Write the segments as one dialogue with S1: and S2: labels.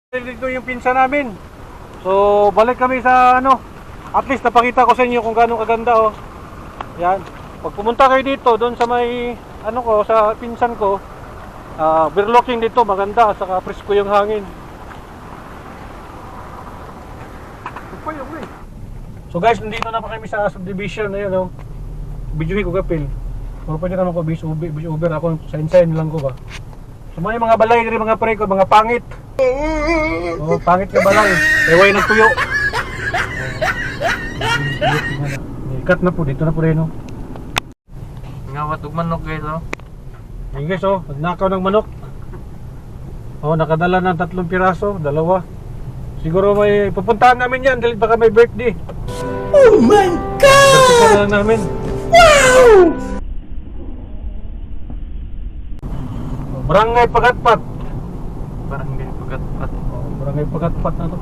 S1: Dito yung pinsa namin. So balik kami sa ano. At least napakita ko sa inyo kung gaano kaganda oh. Yan. Pag pumunta kayo dito doon sa may ano ko sa pinsan ko, overlooking dito maganda saka presko yung hangin. So guys, nandito na pa kami sa subdivision na yun oh. Bidyuhin ko kapil. Pero pwede naman ko bis Uber ako sign lang ko ba. So may mga balay diri mga pre ko, mga pangit. Oh, pangit ka balay. Ewan nagtuyo. Ikat na po dito na po rin oh.
S2: Ngawat og manok guys oh.
S1: Ayun guys oh, nagnakaw ng manok. Oh, nakadala ng 3 piraso, 2. Siguro may pupuntahan namin yan dahil baka may birthday.
S3: Oh my God!
S1: Birthday na namin.
S3: Wow!
S1: Barangay Pagatpat.
S2: Barangay Pagatpat.
S1: Oh, Barangay Pagatpat na to.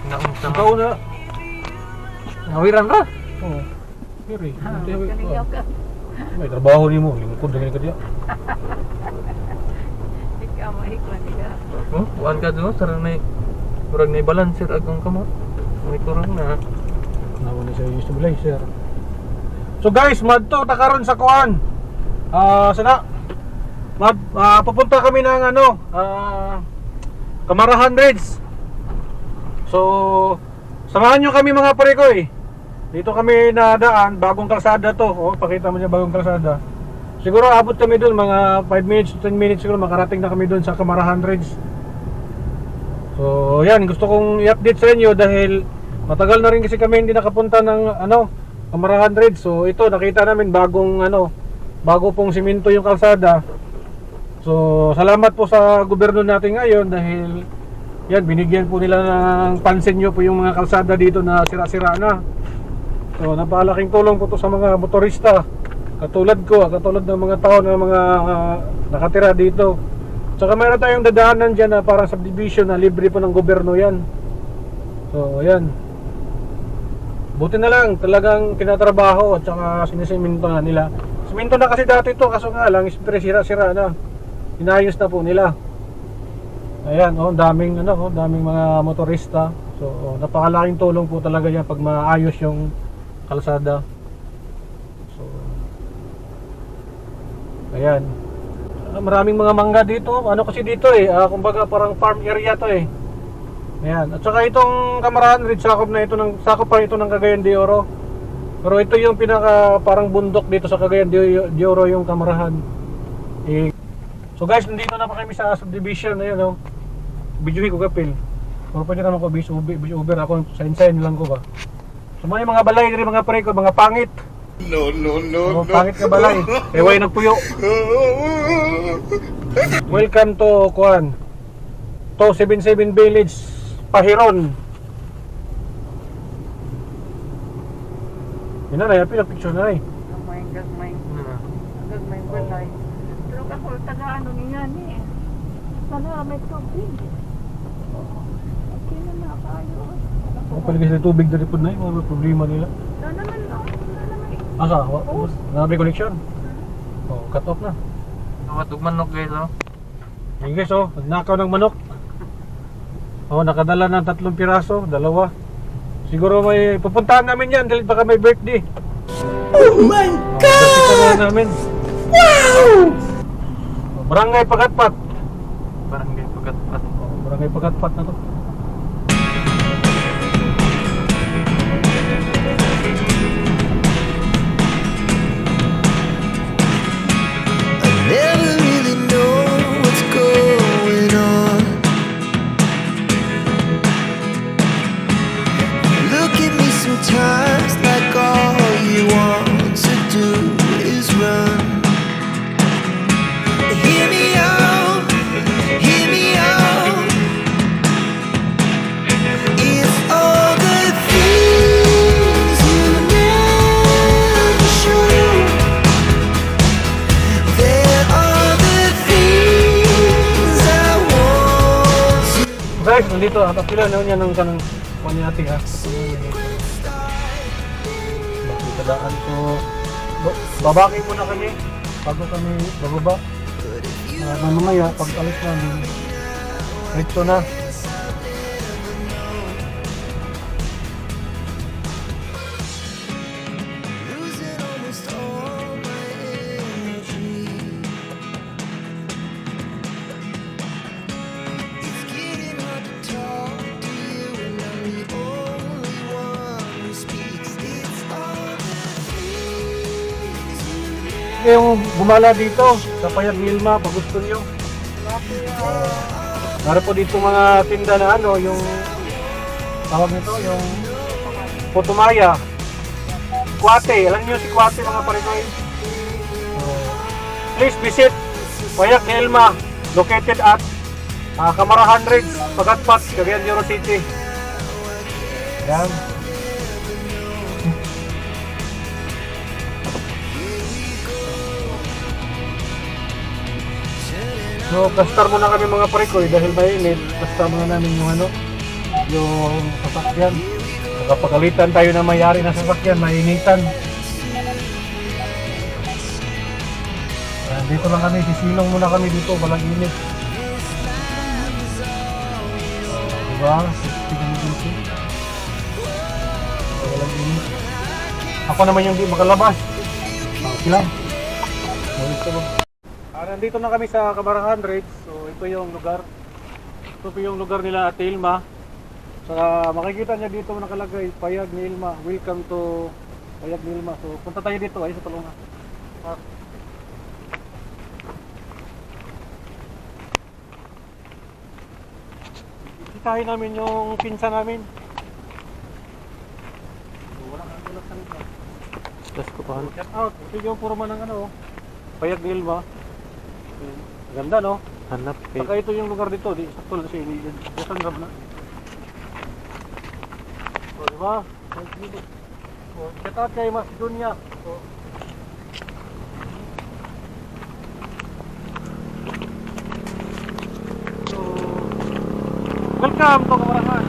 S2: Naunsa
S1: Ikaw na.
S2: Nawiran ra.
S1: Oh. Piri.
S4: Kaniyaw ka.
S1: May trabaho ni mo, lingkod na ka diya.
S4: Ikaw mahikwan ka.
S2: Oh, kuan ka do sarang nay kurang nay balancer agong kamo. May kurang na.
S1: Nawa na siya stabilizer. So guys, madto ta karon sa kuan. Sana pupunta kami ng ano, Kamarahan Ridge. So samahan nyo kami mga pare ko eh. Dito kami nadaan, bagong kalsada to. Oh, pakita mo niya bagong kalsada. Siguro abot kami doon mga 5 minutes, 10 minutes siguro makarating na kami doon sa Kamarahan Ridge. So, yan, gusto kong i-update sa inyo dahil matagal na rin kasi kami hindi nakapunta ng ano, Kamarahan Ridge. So, ito nakita namin bagong ano, bago pong simento yung kalsada. So, salamat po sa gobyerno natin ngayon dahil yan, binigyan po nila ng pansin nyo po yung mga kalsada dito na sira-sira na. So, napakalaking tulong po to sa mga motorista. Katulad ko, katulad ng mga tao na mga nakatira dito. Tsaka mayroon tayong dadaanan dyan na parang subdivision na libre po ng gobyerno yan. So, ayan. Buti na lang, talagang tinatrabaho at saka sinisiminto na nila. Siminto na kasi dati to, kaso nga lang, sira-sira na. Inayos na po nila. Ayan, oh, daming mga motorista. So, napakalaking tulong po talaga yan pag maayos yung kalsada. So, ayan. Maraming mga mangga dito. Ano kasi dito eh, kumbaga parang farm area to eh. Ayan. At saka itong Kamarahan Ridge, sakop pa ito ng Cagayan de Oro. Pero ito yung pinaka parang bundok dito sa Cagayan de Oro yung Kamarahan. So guys, nandito na pa kami sa subdivision na yun oh. Bidyuhin ko kapil. Pero pwede naman ko bis Uber ako sign lang ko ba. So may mga balay diri mga pre ko, mga pangit.
S3: No.
S1: Pangit ka balay. Ewan nagpuyo. Welcome to kuan. To 77 Village, Pahiron. Ina na yapin ang picture na eh.
S4: Gagmay balay. Pero ako taga ano niya ni. Sana may tubig. Okay na kayo.
S1: Ako pala kasi tubig dali po na eh, mga problema nila.
S4: Sana naman
S1: Asa? Nabi connection? Oh, cut off na.
S2: Ngawat og manok guys oh.
S1: Ayun guys oh, nagnakaw ng manok. Oh, nakadala ng 3 piraso, 2. Siguro may pupuntahan namin yan dahil baka may birthday.
S3: Oh my God!
S1: Birthday na namin.
S3: Wow!
S1: Barangay Pagatpat.
S2: Barangay Pagatpat.
S1: Oh, Barangay Pagatpat na to.
S5: Never really know what's going on. Look at me sometimes like all you want to do is run. Hear me out, hear me out. If all the things you never show, there are the things I want to.
S1: Guys, nandito at pila na niya ng kanang kunya ati ha. daan. So, babaki muna kami bago kami bababa. Mamaya, pag alis namin, ito na.
S5: Losing almost all my energy. It's getting hard to talk to you, and I'm the only one who speaks. It's all the things you
S1: Yung gumala dito sa Payag Nilma, pag gusto nyo. Meron po dito mga tinda na ano, yung tawag nito, yung Putumaya, Kuwate. Alam niyo si Kuwate mga parikoy? Please visit Payag Nilma, located at Camara Hundreds, Pagatpat, Cagayan de Oro City. Yan. So, kastar muna kami mga parikoy dahil mainit. Kastar muna namin yung ano, yung sasakyan. Nakapagalitan tayo na mayari na sasakyan, mainitan. Dito lang kami, sisilong muna kami dito, walang init. Diba? Safety kami dito. Walang init. Ako naman yung di makalabas. Okay lang. Ito lang. Nandito na kami sa Camara Hundreds. So ito yung lugar. Ito po yung lugar nila Ate Ilma. Saka makikita niya dito nakalagay Payag ni Ilma. Welcome to Payag ni Ilma. So punta tayo dito ay sa tulungan. Bisitahin namin yung pinsa namin. So, wala kang sa
S2: Let's go pa.
S1: Check out. Ito yung purma ng ano, Payag ni Ilma. Ganda no?
S2: Hanap kay
S1: Saka ito yung lugar dito, di sakto lang siya iniyan. Diyan grab na. So, diba? So, check out kay Mas Dunya. So, welcome to Camarahan.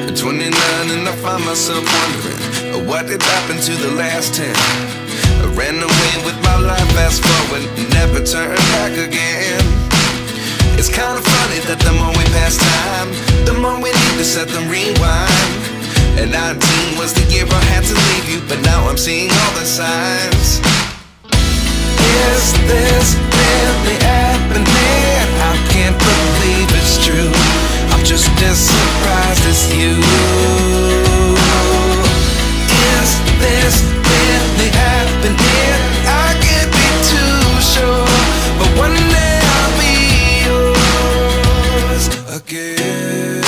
S5: At 29 and I find myself wondering what did happen to the last 10. I ran away with my life, fast forward, never turn back again. It's kind of funny that the more we pass time, the more we need to set them rewind. And 19 was the year I had to leave you, but now I'm seeing all the signs. Is this really happening? I can't believe it's true. I'm just as surprised as you. Is this really happening? I can't be too sure, but one day I'll be yours again.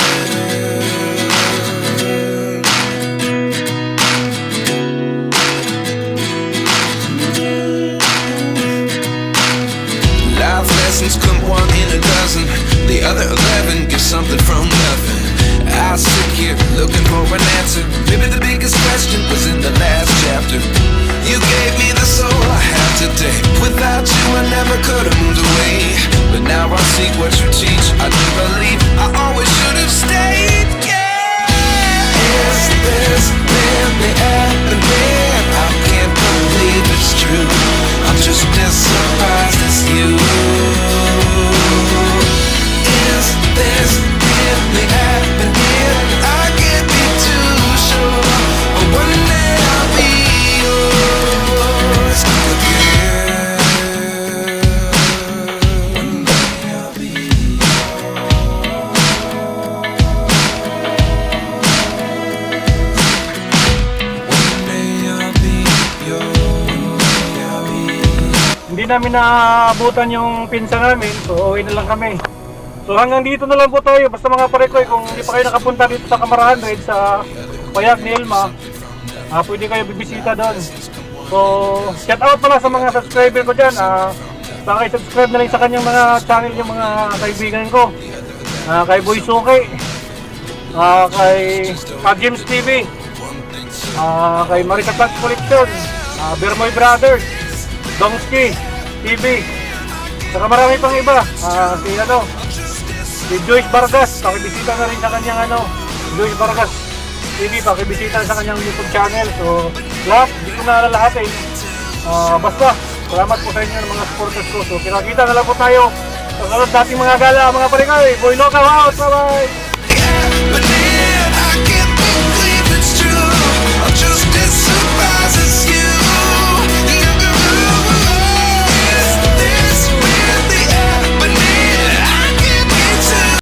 S5: Life lessons come one in a dozen. The other 11 get something from nothing. I sit here looking for an answer. Maybe the biggest question was in the last chapter. You gave me the soul I have today. Without you I never could have moved away. But now I see what you teach. I do believe I always should have stayed. Yeah. Is this really happening? I can't believe it's true. I'm just as surprised as you. Is this really happening? I can't be too sure, but one day I'll be yours again. One day I'll be
S1: Hindi namin naabutan yung pinsa namin, so uwi na lang kami. So hanggang dito na lang po tayo, basta mga parikoy, kung hindi pa kayo nakapunta dito sa Camara Hundreds sa Payag ni Ilma, pwede kayo bibisita doon. So shout out pala sa mga subscriber ko dyan, subscribe na lang sa kanyang mga channel yung mga kaibigan ko, kay Boy Suki, kay James TV, kay Marisa Plant Collection, Bermoy Brothers, Dongski TV, Saka marami pang iba. Si Joyce Vargas, pakibisita na rin sa kanyang Joyce Vargas TV, pakibisita sa kanyang YouTube channel. So, lahat, hindi ko na lalahatin. Basta, salamat po sa inyo ng mga supporters ko. So, kinakita na lang po tayo sa sunod nating mga gala, mga paringay. Boy Local out, bye-bye!
S5: But